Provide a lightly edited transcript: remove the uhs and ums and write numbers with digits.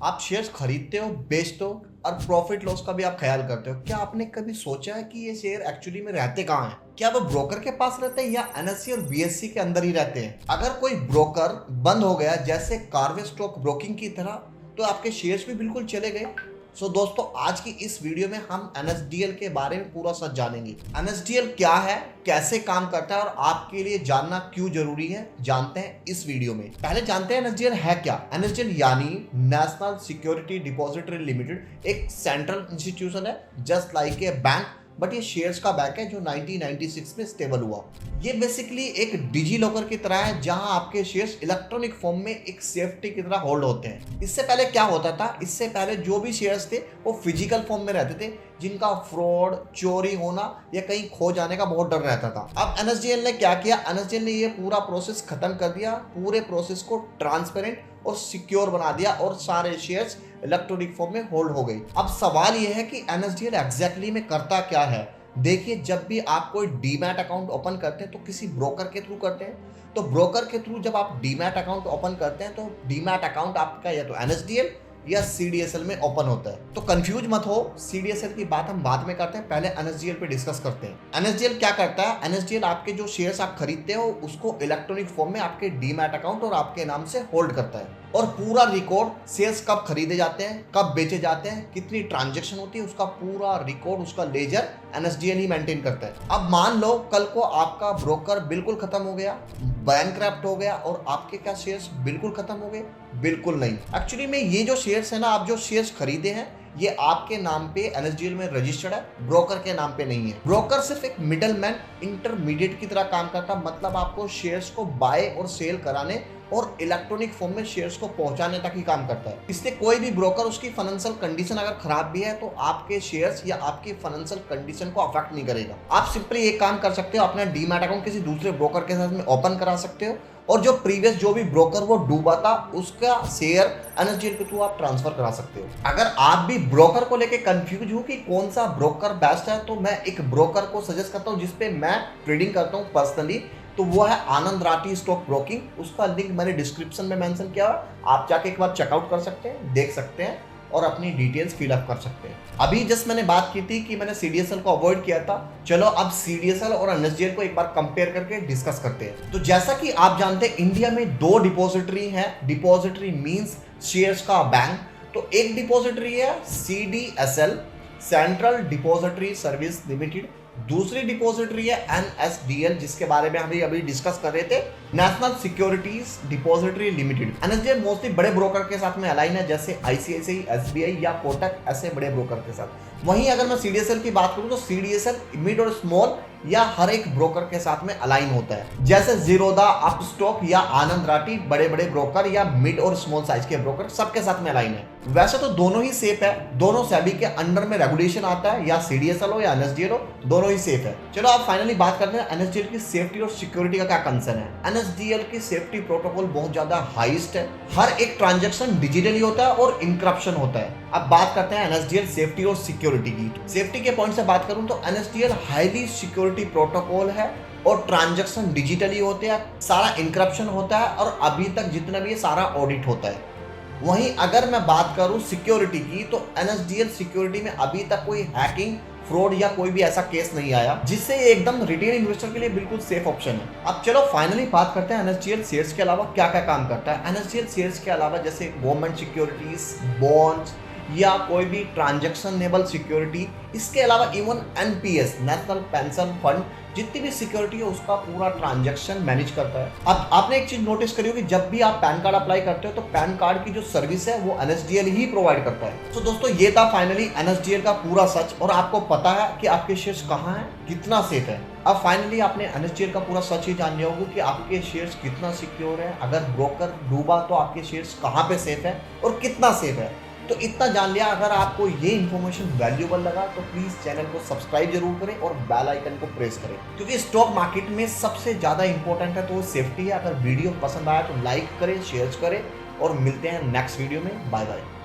आप शेयर्स खरीदते हो, बेचते हो और प्रॉफिट लॉस का भी आप ख्याल करते हो। क्या आपने कभी सोचा है कि ये शेयर एक्चुअली में रहते कहाँ हैं? क्या वो ब्रोकर के पास रहते हैं या एनएससी और बीएससी के अंदर ही रहते हैं? अगर कोई ब्रोकर बंद हो गया जैसे कार्वे स्टॉक ब्रोकिंग की तरह, तो आपके शेयर्स भी बिल्कुल चले गए। सो दोस्तों, आज की इस वीडियो में हम एनएसडीएल के बारे में पूरा सच जानेंगे। एनएसडीएल क्या है, कैसे काम करता है और आपके लिए जानना क्यों जरूरी है, जानते हैं इस वीडियो में। पहले जानते हैं एनएसडीएल है क्या। एनएसडीएल यानी नेशनल सिक्योरिटी डिपॉजिटरी लिमिटेड एक सेंट्रल इंस्टीट्यूशन है, just like a bank, but ये शेयर्स का बैंक है जो 1996 में स्टेबल हुआ। ये बेसिकली एक डिजी लॉकर की तरह है जहां आपके शेयर्स इलेक्ट्रॉनिक फॉर्म में एक सेफ्टी की तरह होल्ड होते हैं। इससे पहले क्या होता था, इससे पहले जो भी शेयर्स थे वो फिजिकल फॉर्म में रहते थे, जिनका फ्रॉड, चोरी होना या कहीं खो जाने का बहुत डर रहता था। अब एनएसडीएल ने क्या किया, एनएसडीएल ने ये पूरा प्रोसेस खत्म कर दिया, पूरे प्रोसेस को ट्रांसपेरेंट और सिक्योर बना दिया और सारे शेयर्स इलेक्ट्रॉनिक फॉर्म में होल्ड हो गई। अब सवाल यह है कि एनएसडीएल एग्जैक्टली में करता क्या है। देखिए, जब भी आप कोई डीमैट अकाउंट ओपन करते हैं तो किसी ब्रोकर के थ्रू करते हैं। तो ब्रोकर के थ्रू जब आप डीमैट अकाउंट ओपन करते हैं तो डीमैट अकाउंट आपका या तो एनएसडीएल या सीडीएसएल में ओपन होता है। तो कंफ्यूज मत हो, सीडीएसएल की बात हम बाद में करते हैं, पहले एनएसडीएल पे डिस्कस करते हैं। एनएसडीएल क्या करता है, एनएसडीएल आपके जो शेयर्स आप खरीदते हो उसको इलेक्ट्रॉनिक फॉर्म में आपके डीमैट अकाउंट और आपके नाम से होल्ड करता है और पूरा रिकॉर्ड, शेयर्स कब खरीदे जाते हैं, कब बेचे जाते हैं, कितनी ट्रांजेक्शन होती है, उसका पूरा रिकॉर्ड, उसका लेजर एनएसडीएल ही मेंटेन करता है। अब मान लो कल को आपका ब्रोकर बिल्कुल खत्म हो गया, बैंकक्रप्ट हो गया और आपके क्या शेयर्स बिल्कुल खत्म हो गए? बिल्कुल नहीं। एक्चुअली में ये जो शेयर्स है ना, आप जो शेयर्स खरीदे हैं ये आपके नाम पे एनएसडीएल में रजिस्टर्ड है, ब्रोकर के नाम पे नहीं है। ब्रोकर सिर्फ एक मिडलमैन, इंटरमीडिएट की तरह काम करता है, मतलब आपको शेयर्स को बाय और सेल कराने और इलेक्ट्रॉनिक फॉर्म में शेयर्स को पहुंचाने तक ही काम करता है। इसलिए कोई भी ब्रोकर, उसकी फाइनेंशियल कंडीशन अगर खराब भी है तो आपके शेयर्स या आपकी फाइनेंशियल कंडीशन को अफेक्ट नहीं करेगा। आप सिंपली एक काम कर सकते हो, अपना डीमैट अकाउंट किसी दूसरे ब्रोकर के साथ में ओपन करा सकते हो और जो प्रीवियस जो भी ब्रोकर वो डूबा था उसका शेयर एनएसडीएल के थ्रू आप ट्रांसफर करा सकते हो। अगर आप भी ब्रोकर को लेके कंफ्यूज हो कि कौन सा ब्रोकर बेस्ट है, तो मैं एक ब्रोकर को सजेस्ट करता हूँ जिसपे मैं ट्रेडिंग करता हूँ पर्सनली, तो वो है आनंद राठी स्टॉक ब्रोकिंग। उसका लिंक मैंने डिस्क्रिप्शन में मेंशन किया है, आप जाके एक बार चेकआउट कर सकते हैं, देख सकते हैं और अपनी डिटेल्स फिल अप कर सकते हैं। अभी जस्ट मैंने बात की थी कि मैंने सीडीएसएल को अवॉइड किया था, चलो अब सीडीएसएल और एनएसडीएल को एक बार कंपेयर करके डिस्कस करते हैं। तो जैसा कि आप जानते हैं, इंडिया में दो डिपॉजिटरी है। डिपॉजिटरी मींस शेयर्स का बैंक। तो एक डिपॉजिटरी है CDSL, central depository service limited. दूसरी डिपॉजिटरी है एनएसडीएल, जिसके बारे में हम अभी डिस्कस कर रहे थे, national securities depository limited. NSDL mostly बड़े ब्रोकर के साथ में अलाइन है, जैसे आईसीआईसीआई, एसबीआई या कोटक, ऐसे बड़े ब्रोकर के साथ। वहीं अगर मैं सीडीएसएल की बात करूं तो सीडीएसएल मिड और स्मॉल या हर एक ब्रोकर के साथ में अलाइन होता है, जैसे जीरोधा, अपस्टॉक या आनंद राठी बड़े बड़े ब्रोकर या मिड और स्मॉल साइज के ब्रोकर सबके साथ में अलाइन है। वैसे तो दोनों ही सेफ है, दोनों सेबी के अंडर में रेगुलेशन आता है, या सीडीएसएल हो या एनएसडीएल हो, दोनों ही सेफ है। चलो अब फाइनली बात करते हैं एनएसडीएल की सेफ्टी और सिक्योरिटी का क्या कंसर्न है। एनएसडीएल की सेफ्टी प्रोटोकॉल बहुत ज्यादा हाईएस्ट है, हर एक ट्रांजैक्शन डिजिटली होता है और इंक्रिप्शन होता है। अब बात करते हैं एनएसडीएल सेफ्टी और सिक्योरिटी की। सेफ्टी के पॉइंट से बात करूं तो एनएसडीएल हाईली सिक्योरिटी प्रोटोकॉल है और ट्रांजैक्शन डिजिटली होते हैं, सारा इंक्रिप्शन होता है और अभी तक जितना भी है सारा ऑडिट होता है। वहीं अगर मैं बात करूं सिक्योरिटी की, तो एनएसडीएल सिक्योरिटी में अभी तक कोई हैकिंग, फ्रॉड या कोई भी ऐसा केस नहीं आया, जिससे ये एकदम रिटेल इन्वेस्टर के लिए बिल्कुल सेफ ऑप्शन है। अब चलो फाइनली बात करते हैं एनएसडीएल शेयर्स के अलावा क्या क्या काम करता है। एनएसडीएल शेयर्स के अलावा जैसे गवर्नमेंट सिक्योरिटीज, बॉन्ड्स या कोई भी ट्रांजैक्शनेबल सिक्योरिटी, इसके अलावा even NPS, national pension fund, जितनी भी सिक्योरिटी है उसका पूरा ट्रांजैक्शन मैनेज करता है। अब आपने एक चीज नोटिस करी होगी, जब भी आप पैन कार्ड अप्लाई करते हो तो पैन कार्ड की जो सर्विस है वो एनएसडीएल ही प्रोवाइड करता है। तो दोस्तों, ये था फाइनली एनएसडीएल का पूरा सच और आपको पता है कि आपके शेयर्स कहाँ हैं, कितना सेफ है। अब फाइनली आपने एनएसडीएल का पूरा सच ही जान लिया होगा कि आपके शेयर्स कितना सिक्योर है, अगर ब्रोकर डूबा तो आपके शेयर्स कहाँ पे सेफ है और कितना सेफ है। तो इतना जान लिया। अगर आपको ये इन्फॉर्मेशन वैल्यूएबल लगा तो प्लीज चैनल को सब्सक्राइब जरूर करें और बेल आइकन को प्रेस करें, क्योंकि स्टॉक मार्केट में सबसे ज्यादा इंपॉर्टेंट है तो वो सेफ्टी है। अगर वीडियो पसंद आया तो लाइक करें, शेयर करें और मिलते हैं नेक्स्ट वीडियो में। Bye bye.